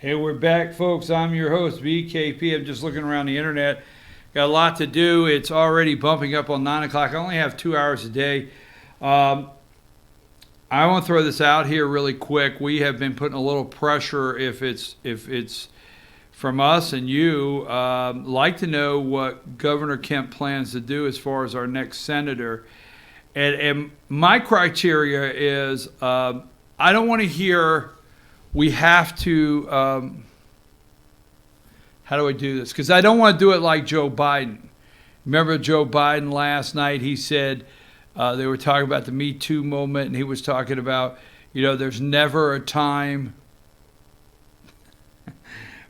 Hey, we're back, folks. I'm your host, BKP. I'm just looking around the internet. Got a lot to do. It's already bumping up on 9 o'clock. I only have 2 hours a day. I want to throw this out here really quick. We have been putting a little pressure, if it's from us and you, like to know what Governor Kemp plans to do as far as our next senator. And my criteria is I don't want to hear we have to, how do I do this? Because I don't want to do it like Joe Biden. Remember Joe Biden last night? He said they were talking about the Me Too moment, and he was talking about, there's never a time.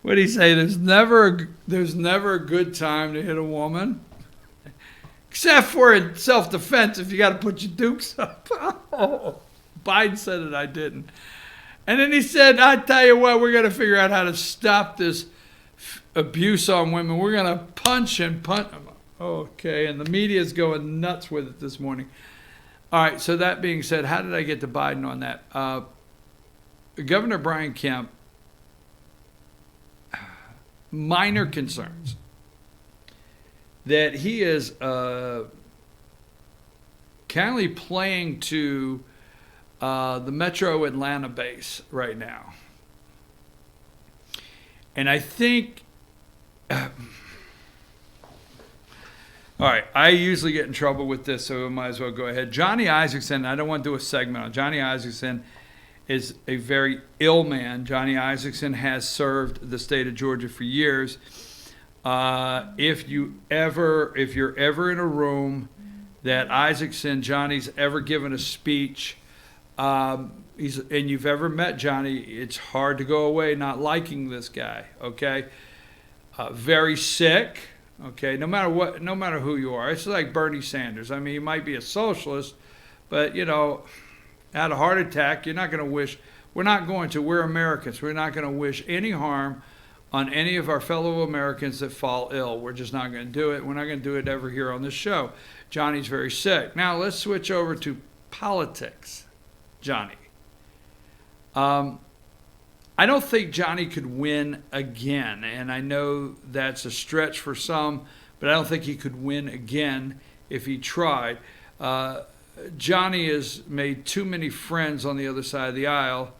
What did he say? There's never a good time to hit a woman, except for in self-defense if you got to put your dukes up. Biden said it, I didn't. And then he said, I tell you what, we're going to figure out how to stop this abuse on women. We're going to punch and punch. Okay, and the media is going nuts with it this morning. All right, so that being said, how did I get to Biden on that? Governor Brian Kemp, minor concerns that he is currently playing to the Metro Atlanta base right now. And I think, all right, I usually get in trouble with this, so I might as well go ahead. Johnny Isaksons, I don't want to do a segment on Johnny Isaksons, is a very ill man. Johnny Isaksons has served the state of Georgia for years. If you're ever in a room that Johnny's ever given a speech, and you've ever met Johnny, it's hard to go away not liking this guy. Okay, very sick. Okay, no matter who you are, it's like Bernie Sanders. I mean, he might be a socialist, but had a heart attack. You're not going to wish. We're Americans. We're not going to wish any harm on any of our fellow Americans that fall ill. We're just not going to do it. We're not going to do it ever here on this show. Johnny's very sick. Now let's switch over to politics. Johnny. I don't think Johnny could win again, and I know that's a stretch for some, but I don't think he could win again if he tried. Johnny has made too many friends on the other side of the aisle,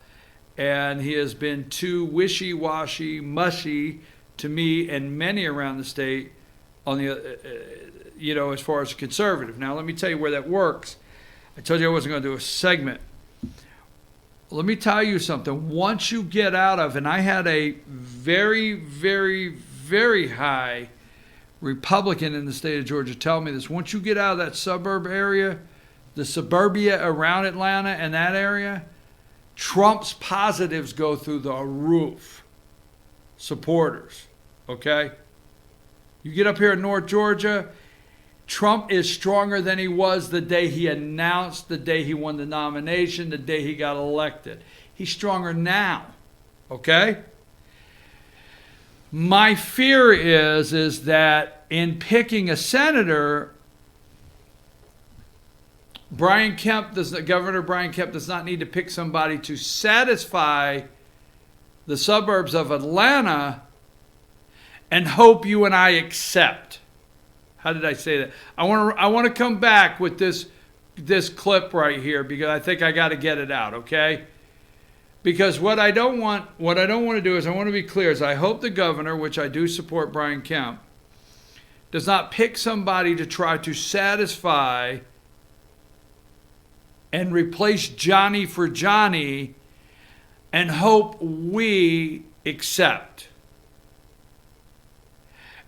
and he has been too wishy-washy, mushy to me and many around the state on the, as far as conservative. Now, let me tell you where that works. I told you I wasn't going to do a segment. Let me tell you something. Once you get out of, and I had a very, very, very high Republican in the state of Georgia tell me this. Once you get out of that suburb area, the suburbia around Atlanta and that area, Trump's positives go through the roof. Supporters, okay? You get up here in North Georgia, Trump is stronger than he was the day he announced, the day he won the nomination, the day he got elected. He's stronger now, okay? My fear is that in picking a senator, Governor Brian Kemp does not need to pick somebody to satisfy the suburbs of Atlanta and hope you and I accept. How did I say that? I want to come back with this clip right here because I think I got to get it out, okay? Because what I don't want to do is I want to be clear is I hope the governor, which I do support Brian Kemp, does not pick somebody to try to satisfy and replace Johnny for Johnny and hope we accept.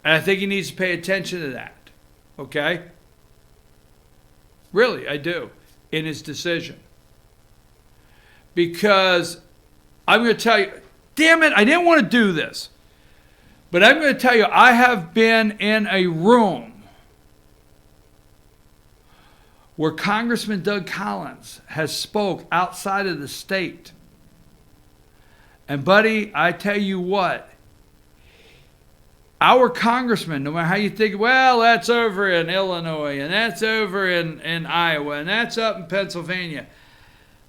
And I think he needs to pay attention to that. Okay? Really, I do. In his decision. Because I'm going to tell you, damn it, I didn't want to do this. But I'm going to tell you, I have been in a room where Congressman Doug Collins has spoke outside of the state. And buddy, I tell you what, our congressman, no matter how you think, well, that's over in Illinois, and that's over in Iowa, and that's up in Pennsylvania.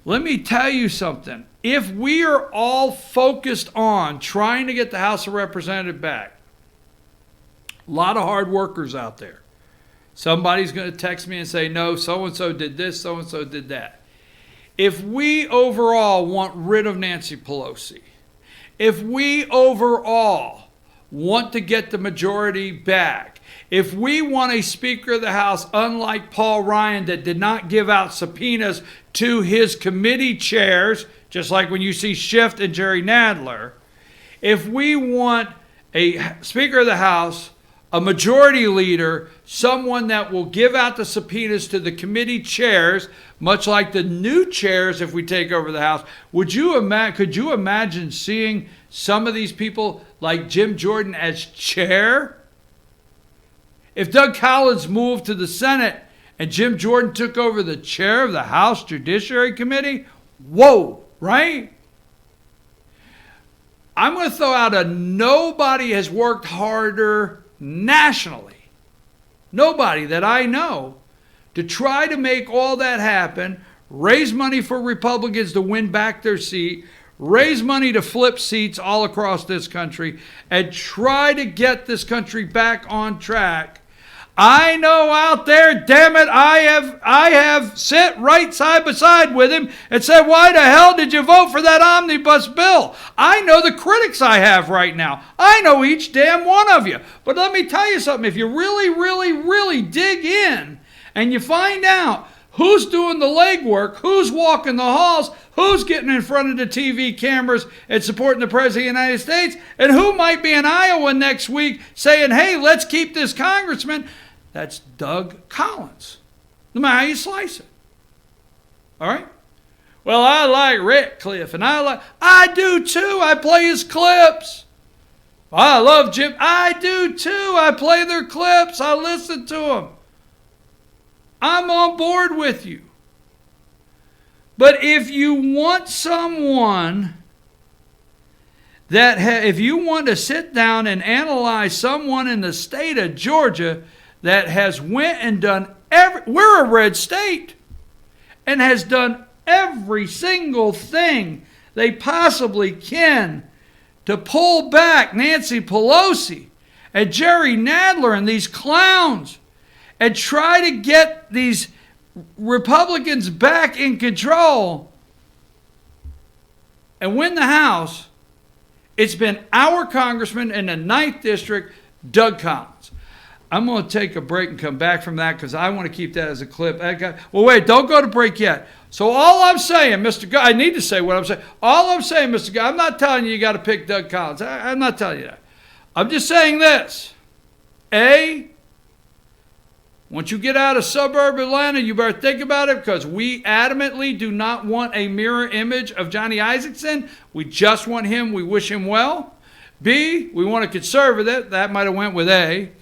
Let me tell you something. if we are all focused on trying to get the House of Representatives back, a lot of hard workers out there. Somebody's going to text me and say, no, so-and-so did this, so-and-so did that. If we overall want rid of Nancy Pelosi, if we overall want to get the majority back, if we want a Speaker of the House unlike Paul Ryan that did not give out subpoenas to his committee chairs, just like when you see Schiff and Jerry Nadler, if we want a Speaker of the House, a majority leader, someone that will give out the subpoenas to the committee chairs, much like the new chairs if we take over the House, could you imagine seeing some of these people like Jim Jordan as chair? If Doug Collins moved to the Senate and Jim Jordan took over the chair of the House Judiciary Committee, whoa, right? I'm going to throw out nobody has worked harder nationally, nobody that I know, to try to make all that happen, raise money for Republicans to win back their seat, raise money to flip seats all across this country, and try to get this country back on track. I know out there, damn it, I have sit right side by side with him and said, why the hell did you vote for that omnibus bill? I know the critics I have right now. I know each damn one of you. But let me tell you something. If you really, really, really dig in and you find out who's doing the legwork, who's walking the halls, who's getting in front of the TV cameras and supporting the President of the United States, and who might be in Iowa next week saying, hey, let's keep this congressman, that's Doug Collins, no matter how you slice it. All right? Well, I like Ratcliffe, and I do too. I play his clips. I love Jim. I do too. I play their clips. I listen to them. I'm on board with you. But if you want someone if you want to sit down and analyze someone in the state of Georgia that has went and done we're a red state, and has done every single thing they possibly can to pull back Nancy Pelosi and Jerry Nadler and these clowns and try to get these Republicans back in control and win the House, it's been our congressman in the 9th District, Doug Collins. I'm going to take a break and come back from that because I want to keep that as a clip. Well, wait, don't go to break yet. So all I'm saying, Mr. God, I need to say what I'm saying. All I'm saying, Mr. God, I'm not telling you got to pick Doug Collins. I'm not telling you that. I'm just saying this. Once you get out of suburban Atlanta, you better think about it because we adamantly do not want a mirror image of Johnny Isaksons. We just want him. We wish him well. B, we want a conservative. That might have went with A.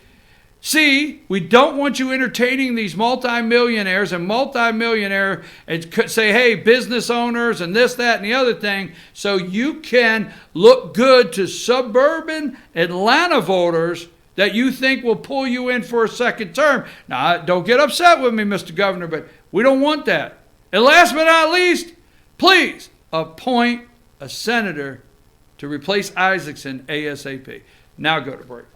C, we don't want you entertaining these multimillionaires and say, hey, business owners and this, that, and the other thing, so you can look good to suburban Atlanta voters that you think will pull you in for a second term. Now, don't get upset with me, Mr. Governor, but we don't want that. And last but not least, please appoint a senator to replace Isaksons ASAP. Now go to break.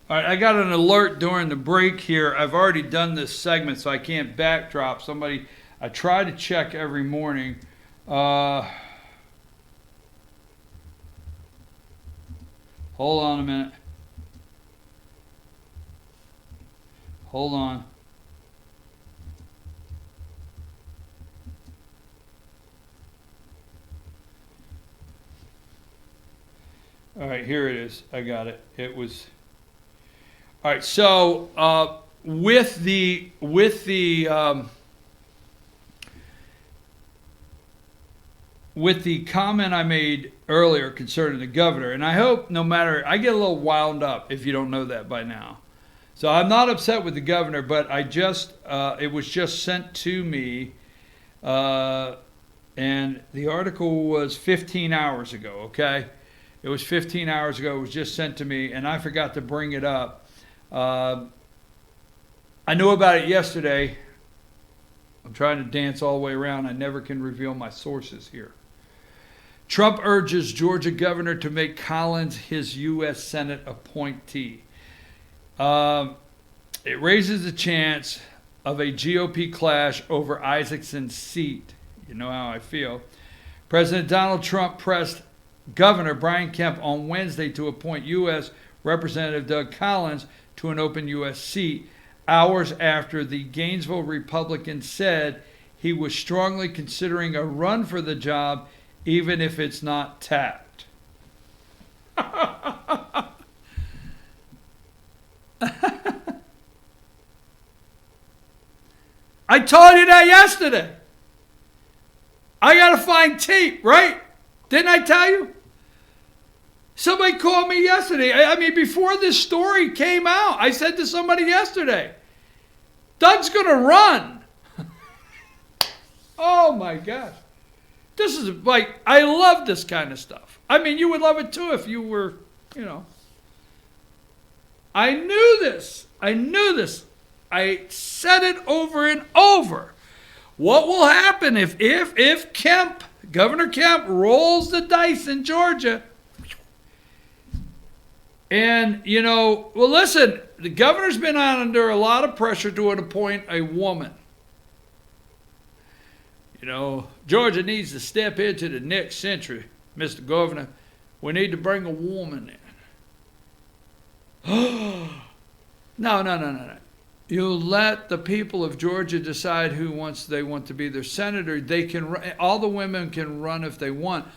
All right, I got an alert during the break here. I've already done this segment, so I can't backdrop. I try to check every morning. Hold on a minute. Hold on. All right, here it is. I got it. It was... All right, so with the comment I made earlier concerning the governor, and I hope I get a little wound up if you don't know that by now. So I'm not upset with the governor, but it was just sent to me, and the article was 15 hours ago, okay? It was 15 hours ago. It was just sent to me, and I forgot to bring it up. I knew about it yesterday. I'm trying to dance all the way around. I never can reveal my sources here. Trump urges Georgia governor to make Collins his U.S. Senate appointee. It raises the chance of a GOP clash over Isaksons' seat. You know how I feel. President Donald Trump pressed Governor Brian Kemp on Wednesday to appoint U.S. Representative Doug Collins to an open U.S. seat, hours after the Gainesville Republican said he was strongly considering a run for the job, even if it's not tapped. I told you that yesterday. I got to find tape, right? Didn't I tell you? Somebody called me yesterday. I mean, before this story came out, I said to somebody yesterday, Doug's going to run. Oh, my gosh. This is like, I love this kind of stuff. I mean, you would love it too if you were, I knew this. I said it over and over. What will happen if Kemp, Governor Kemp, rolls the dice in Georgia? And, well, listen, the governor's been under a lot of pressure to appoint a woman. Georgia needs to step into the next century, Mr. Governor. We need to bring a woman in. No. You let the people of Georgia decide who they want to be their senator. All the women can run if they want.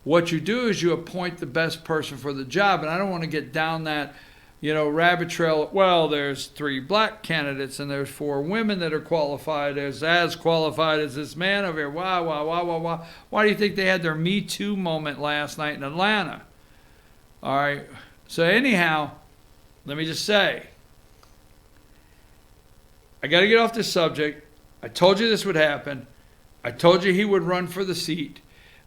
What you do is you appoint the best person for the job. And I don't want to get down that, rabbit trail. Well, there's 3 black candidates and there's 4 women that are qualified as qualified as this man over here. Why? Why do you think they had their Me Too moment last night in Atlanta? All right. So anyhow, let me just say, I got to get off this subject. I told you this would happen. I told you he would run for the seat,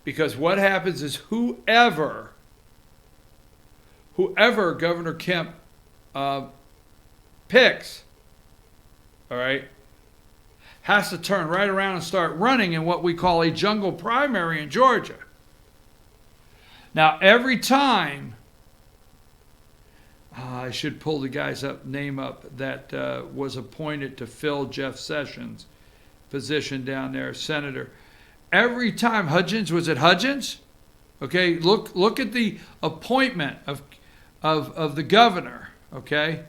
because what happens is whoever Governor Kemp picks, all right, has to turn right around and start running in what we call a jungle primary in Georgia. Now, every time, I should pull the guy's name up that was appointed to fill Jeff Sessions' position down there, senator. Every time Hudgens, was it Hudgens? Okay, look at the appointment of the governor. Okay,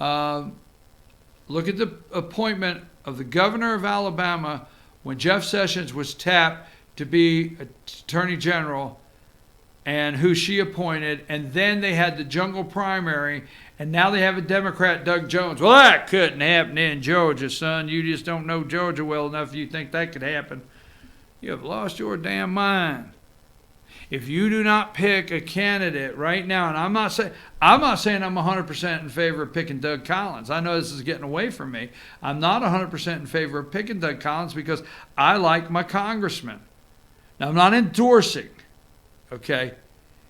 look at the appointment of the governor of Alabama when Jeff Sessions was tapped to be attorney general, and who she appointed, and then they had the jungle primary, and now they have a Democrat, Doug Jones. Well, that couldn't happen in Georgia, son. You just don't know Georgia well enough if you think that could happen. You have lost your damn mind. If you do not pick a candidate right now, and I'm not saying I'm 100% in favor of picking Doug Collins. I know this is getting away from me. I'm not 100% in favor of picking Doug Collins because I like my congressman. Now, I'm not endorsing. Okay,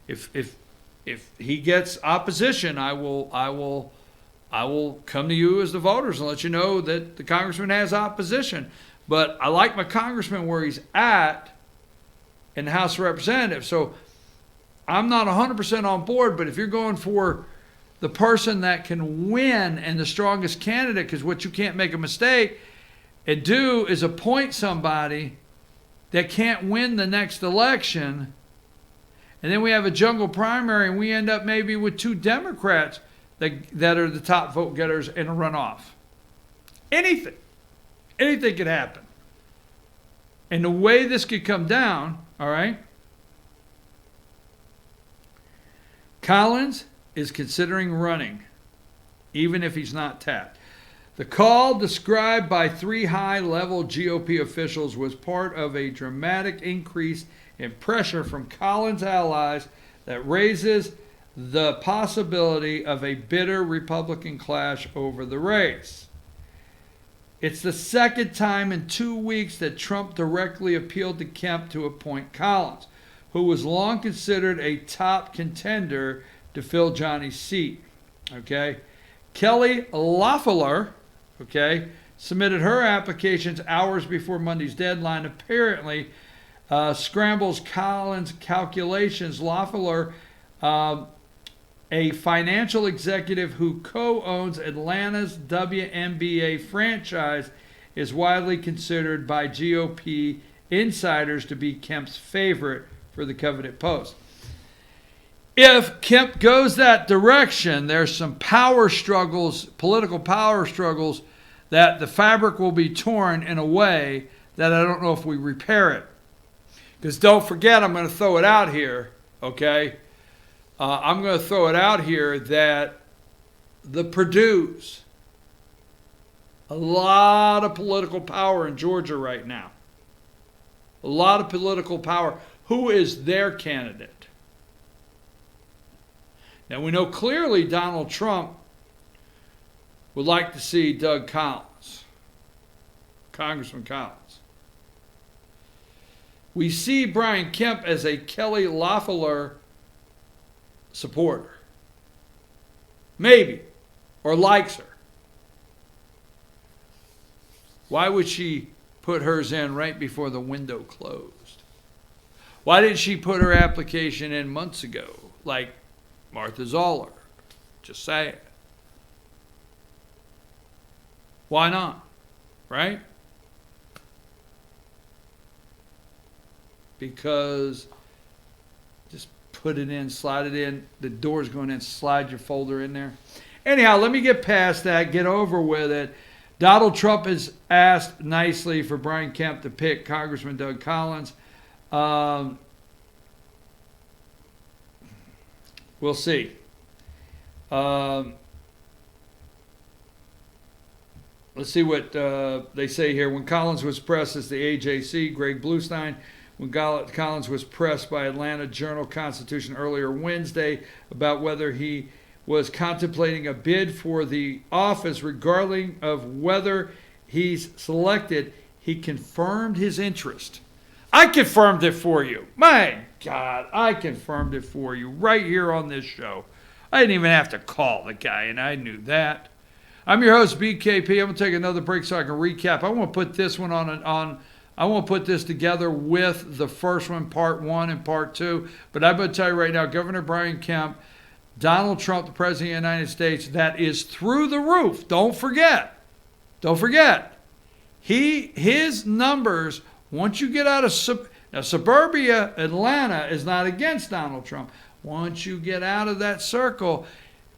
if he gets opposition, I will come to you as the voters and let you know that the congressman has opposition. But I like my congressman where he's at in the House of Representatives. So I'm not 100% on board. But if you're going for the person that can win and the strongest candidate, because what you can't make a mistake and do is appoint somebody that can't win the next election. And then we have a jungle primary, and we end up maybe with 2 Democrats that are the top vote getters in a runoff. Anything could happen. And the way this could come down, all right, Collins is considering running, even if he's not tapped. The call, described by 3 high-level GOP officials, was part of a dramatic increase in pressure from Collins' allies that raises the possibility of a bitter Republican clash over the race. It's the second time in 2 weeks that Trump directly appealed to Kemp to appoint Collins, who was long considered a top contender to fill Johnny's seat. Okay, Kelly Loeffler, submitted her applications hours before Monday's deadline. Apparently, scrambles Collins' calculations. Loeffler, a financial executive who co-owns Atlanta's WNBA franchise, is widely considered by GOP insiders to be Kemp's favorite for the coveted post. If Kemp goes that direction, there's some power struggles, political power struggles, that the fabric will be torn in a way that I don't know if we repair it. Because don't forget, I'm going to throw it out here, okay? I'm going to throw it out here that the Purdue's, a lot of political power in Georgia right now. A lot of political power. Who is their candidate? Now, we know clearly Donald Trump would like to see Doug Collins, Congressman Collins. We see Brian Kemp as a Kelly Loeffler supporter. Maybe. Or likes her. Why would she put hers in right before the window closed? Why didn't she put her application in months ago, like Martha Zoller? Just saying. Why not? Right? Because just put it in, slide it in. The door's going in, slide your folder in there. Anyhow, let me get past that, get over with it. Donald Trump has asked nicely for Brian Kemp to pick Congressman Doug Collins. We'll see. Let's see what they say here. When Collins was pressed as the AJC, Greg Bluestein, when Collins was pressed by Atlanta Journal-Constitution earlier Wednesday about whether he was contemplating a bid for the office, regardless of whether he's selected, he confirmed his interest. I confirmed it for you. My God, I confirmed it for you right here on this show. I didn't even have to call the guy, and I knew that. I'm your host, BKP. I'm going to take another break so I can recap. I want to put this one I want to put this together with the first one, part 1 and part 2. But I'm going to tell you right now, Governor Brian Kemp, Donald Trump, the President of the United States, that is through the roof. Don't forget. His numbers, once you get out of suburbia, Atlanta is not against Donald Trump. Once you get out of that circle,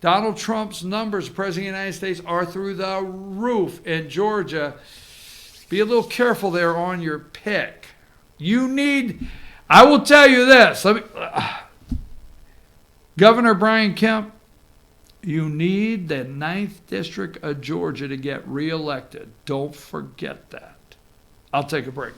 Donald Trump's numbers, President of the United States, are through the roof in Georgia. Be a little careful there on your pick. I will tell you this. Governor Brian Kemp, you need the 9th District of Georgia to get reelected. Don't forget that. I'll take a break.